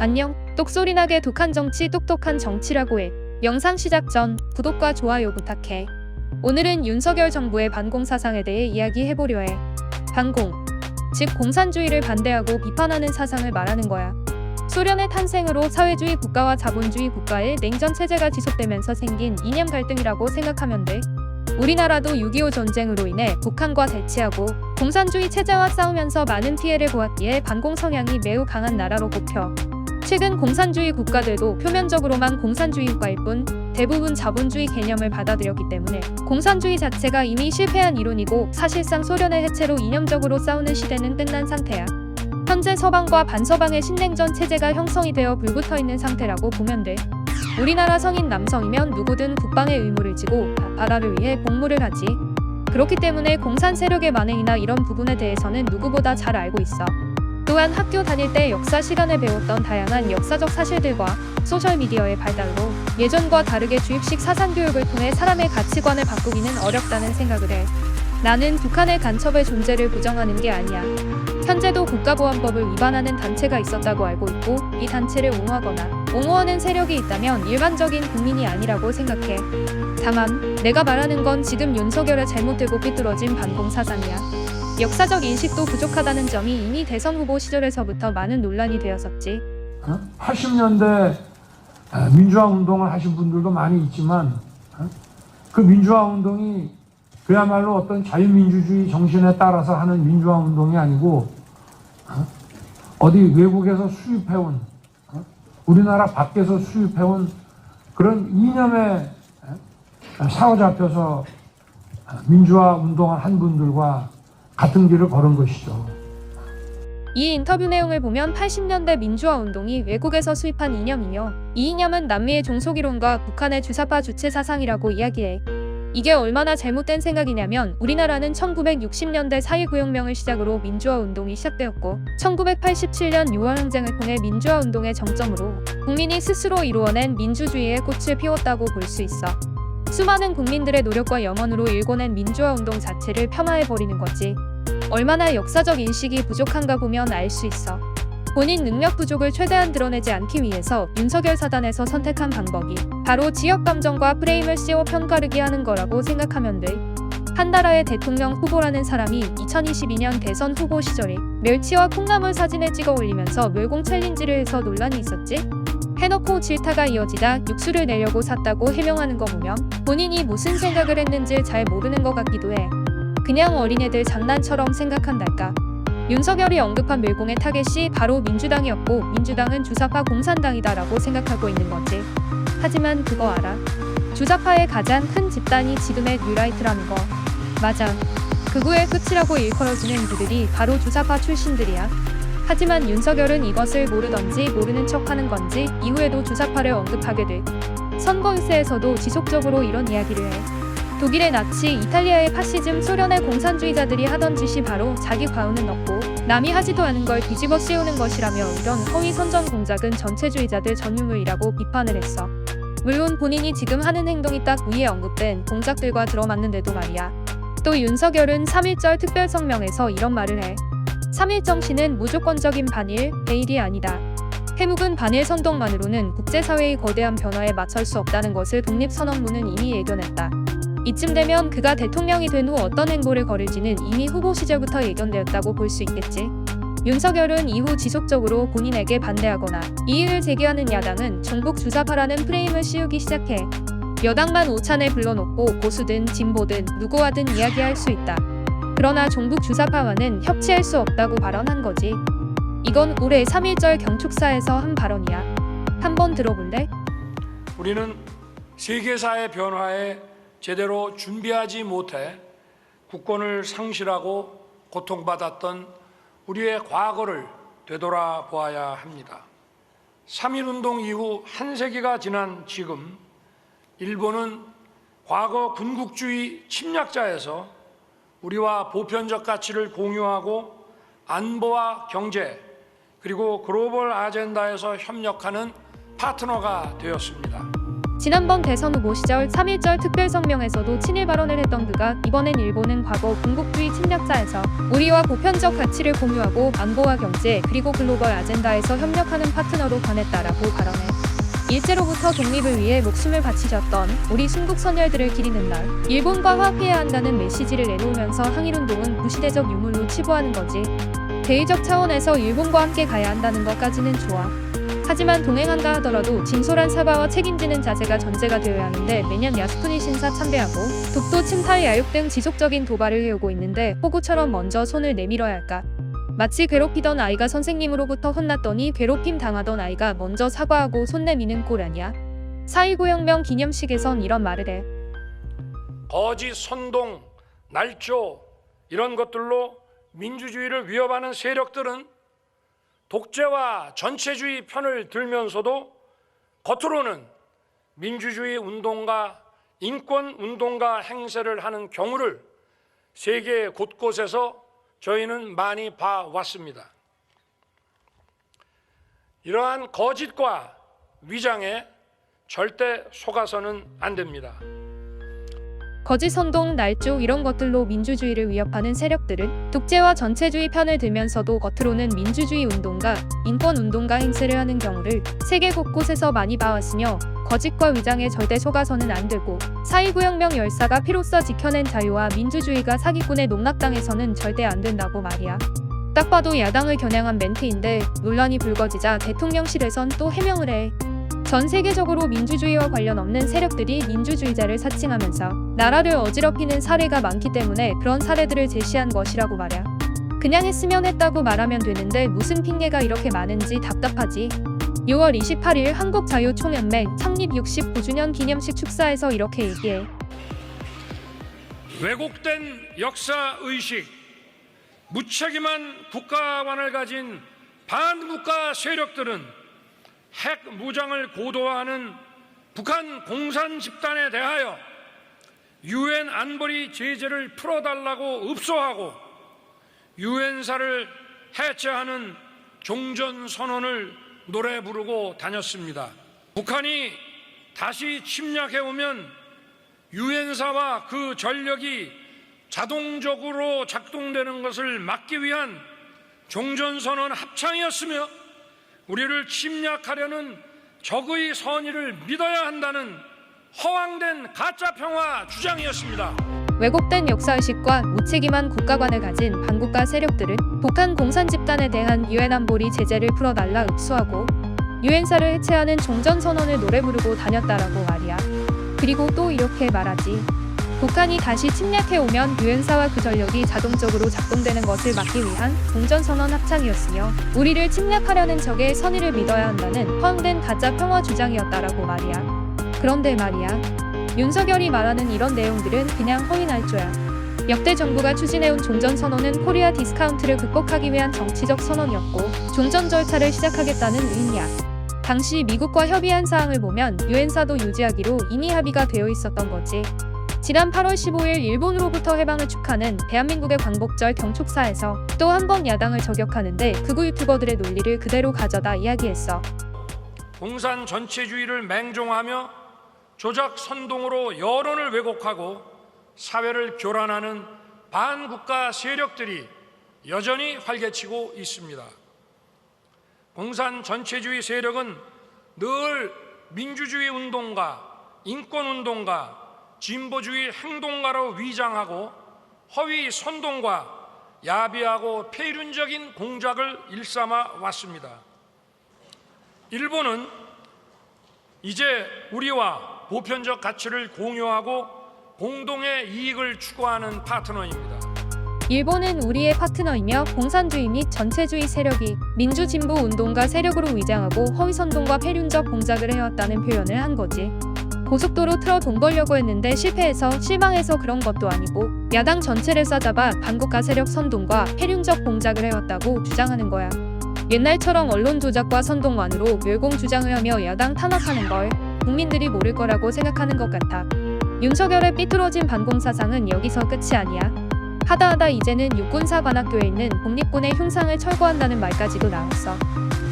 안녕. 똑소리나게 독한 정치 똑똑한 정치라고 해. 영상 시작 전 구독과 좋아요 부탁해. 오늘은 윤석열 정부의 반공 사상에 대해 이야기해보려 해. 반공, 즉 공산주의를 반대하고 비판하는 사상을 말하는 거야. 소련의 탄생으로 사회주의 국가와 자본주의 국가의 냉전 체제가 지속되면서 생긴 이념 갈등이라고 생각하면 돼. 우리나라도 6.25 전쟁으로 인해 북한과 대치하고 공산주의 체제와 싸우면서 많은 피해를 보았기에 반공 성향이 매우 강한 나라로 꼽혀. 최근 공산주의 국가들도 표면적으로만 공산주의 국가일 뿐 대부분 자본주의 개념을 받아들였기 때문에 공산주의 자체가 이미 실패한 이론이고 사실상 소련의 해체로 이념적으로 싸우는 시대는 끝난 상태야. 현재 서방과 반서방의 신냉전 체제가 형성이 되어 불붙어 있는 상태라고 보면 돼. 우리나라 성인 남성이면 누구든 국방의 의무를 지고 나라를 위해 복무를 하지. 그렇기 때문에 공산 세력의 만행이나 이런 부분에 대해서는 누구보다 잘 알고 있어. 또한 학교 다닐 때 역사 시간에 배웠던 다양한 역사적 사실들과 소셜미디어의 발달로 예전과 다르게 주입식 사상교육을 통해 사람의 가치관을 바꾸기는 어렵다는 생각을 해. 나는 북한의 간첩의 존재를 부정하는 게 아니야. 현재도 국가보안법을 위반하는 단체가 있었다고 알고 있고 이 단체를 옹호하거나 옹호하는 세력이 있다면 일반적인 국민이 아니라고 생각해. 다만 내가 말하는 건 지금 윤석열의 잘못되고 삐뚤어진 반공 사상이야. 역사적 인식도 부족하다는 점이 이미 대선 후보 시절에서부터 많은 논란이 되었었지. 80년대 민주화 운동을 하신 분들도 많이 있지만 그 민주화 운동이 그야말로 어떤 자유민주주의 정신에 따라서 하는 민주화 운동이 아니고 어디 외국에서 수입해온 우리나라 밖에서 수입해온 그런 이념에 사로잡혀서 민주화 운동을 한 분들과 같은 길을 걸은 것이죠. 이 인터뷰 내용을 보면 80년대 민주화 운동이 외국에서 수입한 이념이며 이 이념은 남미의 종속이론과 북한의 주사파 주체 사상이라고 이야기해. 이게 얼마나 잘못된 생각이냐면 우리나라는 1960년대 4.19 혁명을 시작으로 민주화 운동이 시작되었고 1987년 6월 항쟁을 통해 민주화 운동의 정점으로 국민이 스스로 이루어낸 민주주의의 꽃을 피웠다고 볼 수 있어. 수많은 국민들의 노력과 염원으로 일궈낸 민주화 운동 자체를 폄하해버리는 거지. 얼마나 역사적 인식이 부족한가 보면 알 수 있어. 본인 능력 부족을 최대한 드러내지 않기 위해서 윤석열 사단에서 선택한 방법이 바로 지역 감정과 프레임을 씌워 편가르기 하는 거라고 생각하면 돼. 한 나라의 대통령 후보라는 사람이 2022년 대선 후보 시절에 멸치와 콩나물 사진을 찍어 올리면서 멸공 챌린지를 해서 논란이 있었지. 해놓고 질타가 이어지다 육수를 내려고 샀다고 해명하는 거 보면 본인이 무슨 생각을 했는지 잘 모르는 것 같기도 해. 그냥 어린애들 장난처럼 생각한달까. 윤석열이 언급한 멸공의 타겟이 바로 민주당이었고 민주당은 주사파 공산당이다라고 생각하고 있는 거지. 하지만 그거 알아? 주사파의 가장 큰 집단이 지금의 뉴라이트라는 거. 맞아. 극우의 끝이라고 일컬어지는 그들이 바로 주사파 출신들이야. 하지만 윤석열은 이것을 모르던지 모르는 척하는 건지 이후에도 주사파를 언급하게 돼. 선거일세에서도 지속적으로 이런 이야기를 해. 독일의 나치, 이탈리아의 파시즘, 소련의 공산주의자들이 하던 짓이 바로 자기 과오는 없고 남이 하지도 않은 걸 뒤집어 씌우는 것이라며 이런 허위 선전 공작은 전체주의자들 전유물이라고 비판을 했어. 물론 본인이 지금 하는 행동이 딱 위에 언급된 공작들과 들어맞는데도 말이야. 또 윤석열은 3.1절 특별성명에서 이런 말을 해. 3.1 정신은 무조건적인 반일, 배일이 아니다. 해묵은 반일 선동만으로는 국제사회의 거대한 변화에 맞설 수 없다는 것을 독립선언문은 이미 예견했다. 이쯤 되면 그가 대통령이 된 후 어떤 행보를 거를지는 이미 후보 시절부터 예견되었다고 볼 수 있겠지. 윤석열은 이후 지속적으로 본인에게 반대하거나 이의를 제기하는 야당은 종북 주사파라는 프레임을 씌우기 시작해. 여당만 오찬에 불러놓고 보수든 진보든 누구와든 이야기할 수 있다. 그러나 종북 주사파와는 협치할 수 없다고 발언한 거지. 이건 올해 3.1절 경축사에서 한 발언이야. 한번 들어볼래? 우리는 세계사의 변화에 제대로 준비하지 못해 국권을 상실하고 고통받았던 우리의 과거를 되돌아보아야 합니다. 3.1운동 이후 한 세기가 지난 지금 일본은 과거 군국주의 침략자에서 우리와 보편적 가치를 공유하고 안보와 경제 그리고 글로벌 아젠다에서 협력하는 파트너가 되었습니다. 지난번 대선 후보 시절 3.1절 특별성명에서도 친일 발언을 했던 그가 이번엔 일본은 과거 군국주의 침략자에서 우리와 보편적 가치를 공유하고 안보와 경제 그리고 글로벌 아젠다에서 협력하는 파트너로 변했다라고 발언해 일제로부터 독립을 위해 목숨을 바치셨던 우리 순국 선열들을 기리는 날 일본과 화합해야 한다는 메시지를 내놓으면서 항일운동은 구시대적 유물로 치부하는 거지. 대의적 차원에서 일본과 함께 가야 한다는 것까지는 좋아. 하지만 동행한다 하더라도 진솔한 사과와 책임지는 자세가 전제가 되어야 하는데 매년 야스쿠니 신사 참배하고 독도 침탈 야육 등 지속적인 도발을 해오고 있는데 호구처럼 먼저 손을 내밀어야 할까? 마치 괴롭히던 아이가 선생님으로부터 혼났더니 괴롭힘 당하던 아이가 먼저 사과하고 손 내미는 꼴 아니야? 4.19 혁명 기념식에선 이런 말을 해. 거짓, 선동, 날조 이런 것들로 민주주의를 위협하는 세력들은 독재와 전체주의 편을 들면서도 겉으로는 민주주의 운동가, 인권 운동가 행세를 하는 경우를 세계 곳곳에서 저희는 많이 봐왔습니다. 이러한 거짓과 위장에 절대 속아서는 안 됩니다. 거짓 선동, 날조 이런 것들로 민주주의를 위협하는 세력들은 독재와 전체주의 편을 들면서도 겉으로는 민주주의 운동가, 인권 운동가 행세를 하는 경우를 세계 곳곳에서 많이 봐왔으며 거짓과 위장에 절대 속아서는 안 되고 4.19 혁명 열사가 피로써 지켜낸 자유와 민주주의가 사기꾼의 농락당해서는 절대 안 된다고 말이야. 딱 봐도 야당을 겨냥한 멘트인데 논란이 불거지자 대통령실에선 또 해명을 해. 전 세계적으로 민주주의와 관련 없는 세력들이 민주주의자를 사칭하면서 나라를 어지럽히는 사례가 많기 때문에 그런 사례들을 제시한 것이라고 말이야. 그냥 했으면 했다고 말하면 되는데 무슨 핑계가 이렇게 많은지 답답하지. 6월 28일 한국자유총연맹 창립 69주년 기념식 축사에서 이렇게 얘기해. 왜곡된 역사의식, 무책임한 국가관을 가진 반국가 세력들은 핵 무장을 고도화하는 북한 공산 집단에 대하여 유엔 안보리 제재를 풀어달라고 읍소하고 유엔사를 해체하는 종전선언을 노래 부르고 다녔습니다. 북한이 다시 침략해오면 유엔사와 그 전력이 자동적으로 작동되는 것을 막기 위한 종전선언 합창이었으며 우리를 침략하려는 적의 선의를 믿어야 한다는 허황된 가짜평화 주장이었습니다. 왜곡된 역사의식과 무책임한 국가관을 가진 반국가 세력들은 북한 공산 집단에 대한 유엔 안보리 제재를 풀어달라 읍소하고 유엔사를 해체하는 종전선언을 노래 부르고 다녔다라고 말이야. 그리고 또 이렇게 말하지. 북한이 다시 침략해오면 유엔사와 그 전력이 자동적으로 작동되는 것을 막기 위한 종전선언 합창이었으며 우리를 침략하려는 적의 선의를 믿어야 한다는 허황된 가짜 평화 주장이었다라고 말이야. 그런데 말이야. 윤석열이 말하는 이런 내용들은 그냥 허위날조야. 역대 정부가 추진해온 종전선언은 코리아 디스카운트를 극복하기 위한 정치적 선언이었고 종전 절차를 시작하겠다는 의미야. 당시 미국과 협의한 사항을 보면 유엔사도 유지하기로 이미 합의가 되어 있었던 거지. 지난 8월 15일 일본으로부터 해방을 축하는 대한민국의 광복절 경축사에서 또 한 번 야당을 저격하는데 극우 유튜버들의 논리를 그대로 가져다 이야기했어. 공산 전체주의를 맹종하며 조작 선동으로 여론을 왜곡하고 사회를 교란하는 반국가 세력들이 여전히 활개치고 있습니다. 공산 전체주의 세력은 늘 민주주의 운동가, 인권 운동가, 진보주의 행동가로 위장하고 허위 선동과 야비하고 폐륜적인 공작을 일삼아 왔습니다. 일본은 이제 우리와 보편적 가치를 공유하고 공동의 이익을 추구하는 파트너입니다. 일본은 우리의 파트너이며 공산주의 및 전체주의 세력이 민주진보 운동가 세력으로 위장하고 허위선동과 폐륜적 공작을 해왔다는 표현을 한 거지. 고속도로 틀어 돈 벌려고 했는데 실패해서 실망해서 그런 것도 아니고 야당 전체를 싸잡아 반국가 세력 선동과 폐륜적 공작을 해왔다고 주장하는 거야. 옛날처럼 언론 조작과 선동만으로 멸공 주장을 하며 야당 탄압하는 걸 국민들이 모를 거라고 생각하는 것 같아. 윤석열의 삐뚤어진 반공사상은 여기서 끝이 아니야. 하다하다 이제는 육군사관학교에 있는 공립군의 흉상을 철거한다는 말까지도 나왔어.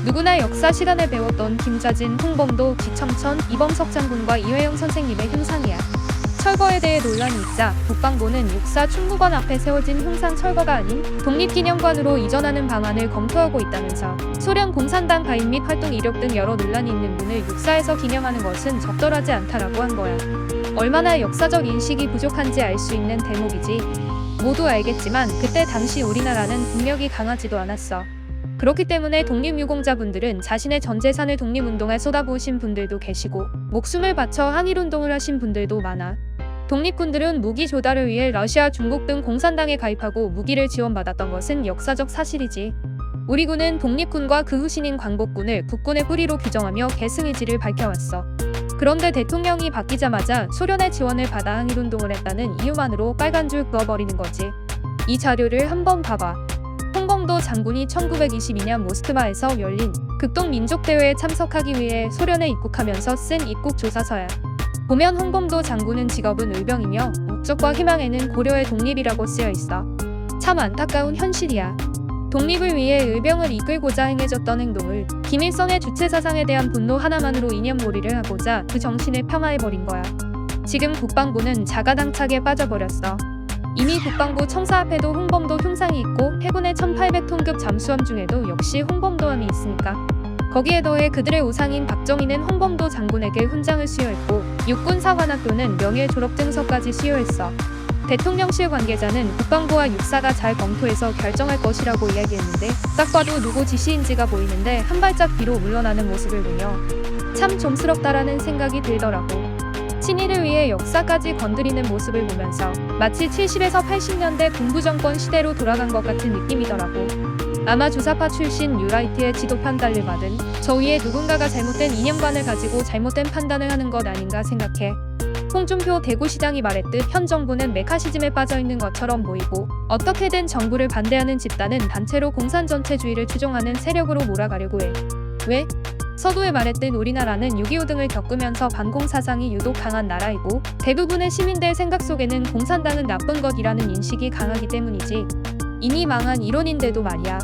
누구나 역사 시간에 배웠던 김자진, 홍범도, 기청천, 이범석 장군과 이회영 선생님의 흉상이야. 철거에 대해 논란이 있자 국방부는 육사 충무관 앞에 세워진 흉상 철거가 아닌 독립기념관으로 이전하는 방안을 검토하고 있다면서 소련 공산당 가입 및 활동 이력 등 여러 논란이 있는 분을 육사에서 기념하는 것은 적절하지 않다라고 한 거야. 얼마나 역사적 인식이 부족한지 알 수 있는 대목이지. 모두 알겠지만 그때 당시 우리나라는 국력이 강하지도 않았어. 그렇기 때문에 독립유공자분들은 자신의 전 재산을 독립운동에 쏟아부으신 분들도 계시고 목숨을 바쳐 항일운동을 하신 분들도 많아. 독립군들은 무기 조달을 위해 러시아, 중국 등 공산당에 가입하고 무기를 지원받았던 것은 역사적 사실이지. 우리 군은 독립군과 그 후신인 광복군을 국군의 뿌리로 규정하며 계승 의지를 밝혀왔어. 그런데 대통령이 바뀌자마자 소련의 지원을 받아 항일운동을 했다는 이유만으로 빨간 줄 그어버리는 거지. 이 자료를 한번 봐봐. 홍범도 장군이 1922년 모스크바에서 열린 극동민족대회에 참석하기 위해 소련에 입국하면서 쓴 입국조사서야. 보면 홍범도 장군은 직업은 의병이며 목적과 희망에는 고려의 독립이라고 쓰여있어. 참 안타까운 현실이야. 독립을 위해 의병을 이끌고자 행해졌던 행동을 김일성의 주체사상에 대한 분노 하나만으로 이념몰이를 하고자 그 정신을 폄하해버린 거야. 지금 국방부는 자가당착에 빠져버렸어. 이미 국방부 청사 앞에도 홍범도 흉상이 있고 해군의 1800톤급 잠수함 중에도 역시 홍범도함이 있으니까. 거기에 더해 그들의 우상인 박정희는 홍범도 장군에게 훈장을 수여했고 육군사관학교는 명예 졸업증서까지 수여했어. 대통령실 관계자는 국방부와 육사가 잘 검토해서 결정할 것이라고 이야기했는데 딱 봐도 누구 지시인지가 보이는데 한 발짝 뒤로 물러나는 모습을 보며 참 좀스럽다라는 생각이 들더라고. 친일을 위해 역사까지 건드리는 모습을 보면서 마치 70에서 80년대 군부정권 시대로 돌아간 것 같은 느낌이더라고. 아마 주사파 출신 뉴라이트의 지도 편달을 받은 저 위에 누군가가 잘못된 이념관을 가지고 잘못된 판단을 하는 것 아닌가 생각해. 홍준표 대구시장이 말했듯 현 정부는 메카시즘에 빠져있는 것처럼 보이고 어떻게든 정부를 반대하는 집단은 단체로 공산 전체주의를 추종하는 세력으로 몰아가려고 해. 왜? 서두에 말했듯 우리나라는 6.25 등을 겪으면서 반공 사상이 유독 강한 나라이고 대부분의 시민들 생각 속에는 공산당은 나쁜 것이라는 인식이 강하기 때문이지. 이미 망한 이론인데도 말이야.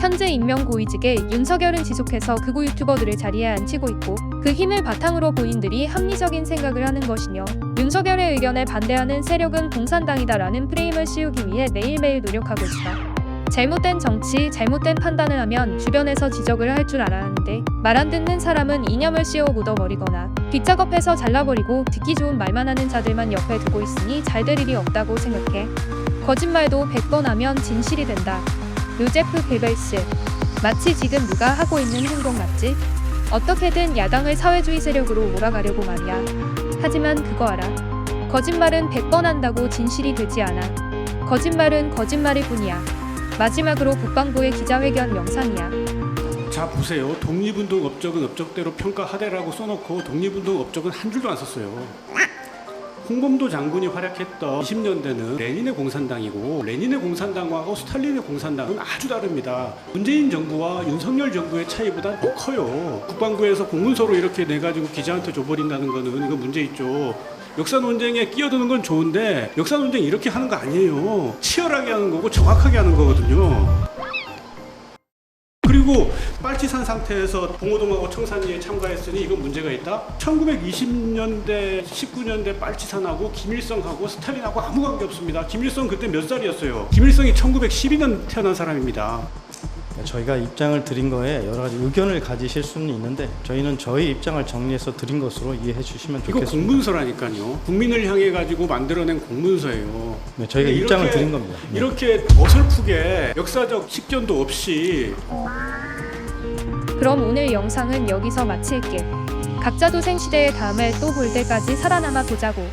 현재 임명고위직에 윤석열은 지속해서 극우 유튜버들을 자리에 앉히고 있고 그 힘을 바탕으로 본인들이 합리적인 생각을 하는 것이며 윤석열의 의견에 반대하는 세력은 공산당이다라는 프레임을 씌우기 위해 매일매일 노력하고 있어. 잘못된 정치, 잘못된 판단을 하면 주변에서 지적을 할 줄 알았는데 말 안 듣는 사람은 이념을 씌워 묻어버리거나 뒷작업해서 잘라버리고 듣기 좋은 말만 하는 자들만 옆에 두고 있으니 잘 될 일이 없다고 생각해. 거짓말도 100번 하면 진실이 된다. 요제프 게벨스. 마치 지금 누가 하고 있는 행동 맞지? 어떻게든 야당을 사회주의 세력으로 몰아가려고 말이야. 하지만 그거 알아. 거짓말은 100번 한다고 진실이 되지 않아. 거짓말은 거짓말일 뿐이야. 마지막으로 국방부의 기자회견 영상이야. 자 보세요. 독립운동 업적은 업적대로 평가하되라고 써놓고 독립운동 업적은 한 줄도 안 썼어요. 홍범도 장군이 활약했던 20년대는 레닌의 공산당이고 레닌의 공산당과 스탈린의 공산당은 아주 다릅니다. 문재인 정부와 윤석열 정부의 차이보다 더 커요. 국방부에서 공문서로 이렇게 내가지고 기자한테 줘버린다는 거는 이거 문제 있죠. 역사 논쟁에 끼어드는 건 좋은데 역사 논쟁 이렇게 하는 거 아니에요. 치열하게 하는 거고 정확하게 하는 거거든요. 그리고 빨치산 상태에서 봉오동하고 청산리에 참가했으니 이건 문제가 있다? 1920년대, 19년대 빨치산하고 김일성하고 스탈린하고 아무 관계 없습니다. 김일성 그때 몇 살이었어요? 김일성이 1912년 태어난 사람입니다. 저희가 입장을 드린 거에 여러 가지 의견을 가지실 수는 있는데 저희는 저희 입장을 정리해서 드린 것으로 이해해 주시면 좋겠습니다. 이거 공문서라니까요. 국민을 향해 가지고 만들어낸 공문서예요. 네, 저희가 입장을 드린 겁니다. 네. 이렇게 어설프게 역사적 식견도 없이. 그럼 오늘 영상은 여기서 마칠게. 각자 도생 시대의 다음에 또 볼 때까지 살아남아 보자고.